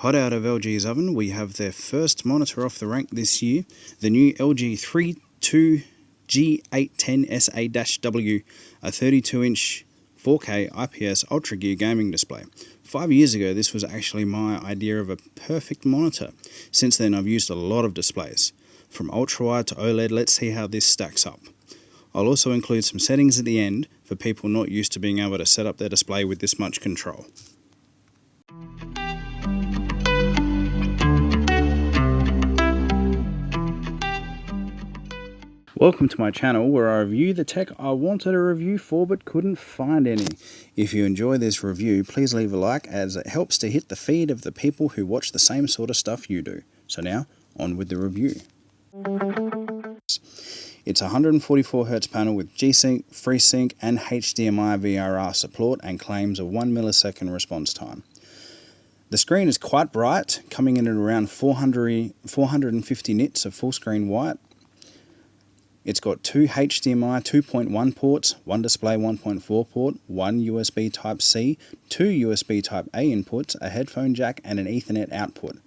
Hot out of LG's oven, we have their first monitor off the rank this year, the new LG 32G810SA-W, a 32-inch 4K IPS Ultra Gear gaming display. 5 years ago, this was actually my idea of a perfect monitor. Since then, I've used a lot of displays. From ultrawide to OLED, let's see how this stacks up. I'll also include some settings at the end for people not used to being able to set up their display with this much control. Welcome to my channel where I review the tech I wanted a review for but couldn't find any. If you enjoy this review, please leave a like as it helps to hit the feed of the people who watch the same sort of stuff you do. So now, on with the review. It's a 144Hz panel with G-Sync, FreeSync and HDMI VRR support and claims a 1 millisecond response time. The screen is quite bright, coming in at around 450 nits of full screen white. It's got two HDMI 2.1 ports, one display 1.4 port, one USB Type-C, two USB Type-A inputs, a headphone jack and an Ethernet output.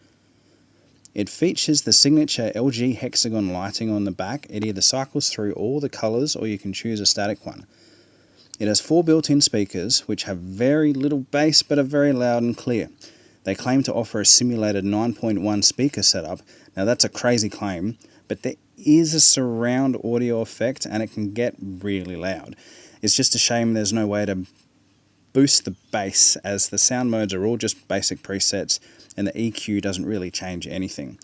It features the signature LG hexagon lighting on the back. It either cycles through all the colours or you can choose a static one. It has 4 built-in speakers which have very little bass but are very loud and clear. They claim to offer a simulated 9.1 speaker setup. Now that's a crazy claim, but there is a surround audio effect and it can get really loud. It's just a shame there's no way to boost the bass as the sound modes are all just basic presets and the EQ doesn't really change anything.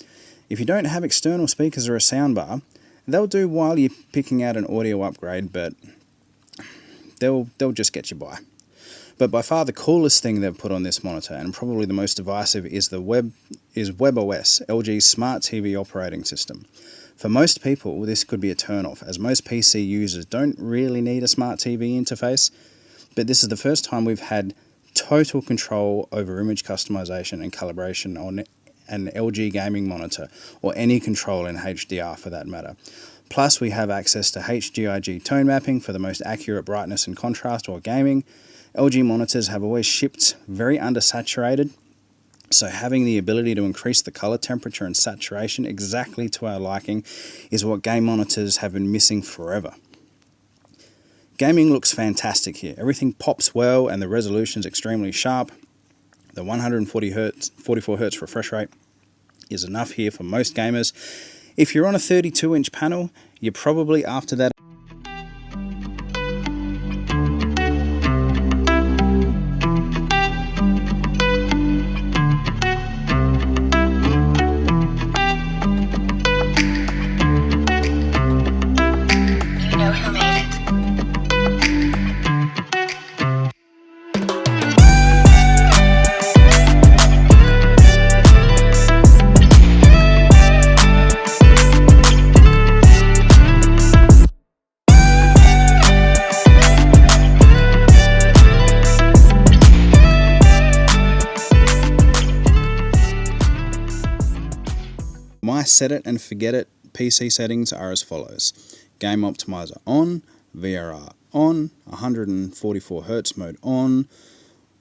If you don't have external speakers or a soundbar, they'll do while you're picking out an audio upgrade, but they'll just get you by. But by far the coolest thing they've put on this monitor, and probably the most divisive, is WebOS, LG's smart TV operating system. For most people, this could be a turn-off, as most PC users don't really need a smart TV interface, but this is the first time we've had total control over image customization and calibration on an LG gaming monitor, or any control in HDR for that matter. Plus, we have access to HGIG tone mapping for the most accurate brightness and contrast while gaming. LG monitors have always shipped very undersaturated, so having the ability to increase the color temperature and saturation exactly to our liking is what game monitors have been missing forever. Gaming looks fantastic here. Everything pops well and the resolution is extremely sharp. The 44Hz refresh rate is enough here for most gamers. If you're on a 32-inch panel, you're probably after that. My set it and forget it PC settings are as follows: Game Optimizer on, VRR on, 144Hz mode on,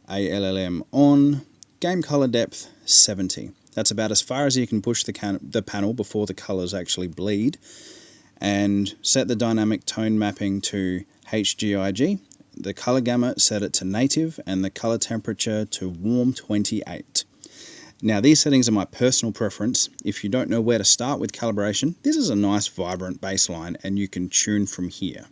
ALLM on, game color depth 70. That's about as far as you can push the panel before the colors actually bleed. And set the dynamic tone mapping to HGIG. The color gamut, set it to native, and the color temperature to warm 28. Now these settings are my personal preference. If you don't know where to start with calibration, this is a nice vibrant baseline and you can tune from here.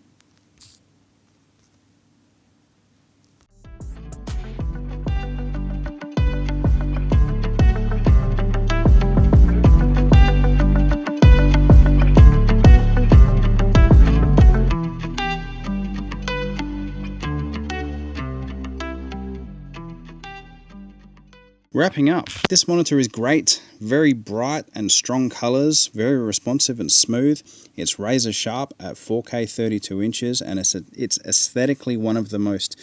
Wrapping up, this monitor is great, very bright and strong colors, very responsive and smooth. It's razor sharp at 4K 32 inches and it's aesthetically one of the most,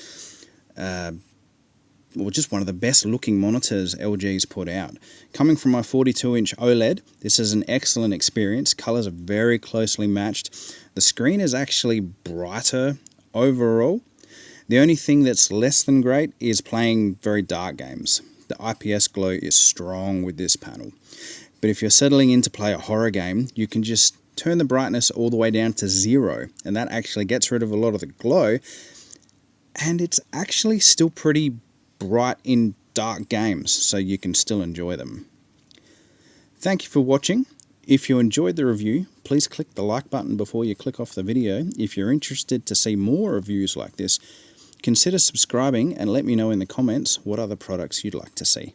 just one of the best looking monitors LG's put out. Coming from my 42-inch OLED, this is an excellent experience. Colors are very closely matched. The screen is actually brighter overall. The only thing that's less than great is playing very dark games. the IPS glow is strong with this panel. But if you're settling in to play a horror game, you can just turn the brightness all the way down to 0, and that actually gets rid of a lot of the glow, and it's actually still pretty bright in dark games, so you can still enjoy them. Thank you for watching. If you enjoyed the review, please click the like button before you click off the video. If you're interested to see more reviews like this, consider subscribing and let me know in the comments what other products you'd like to see.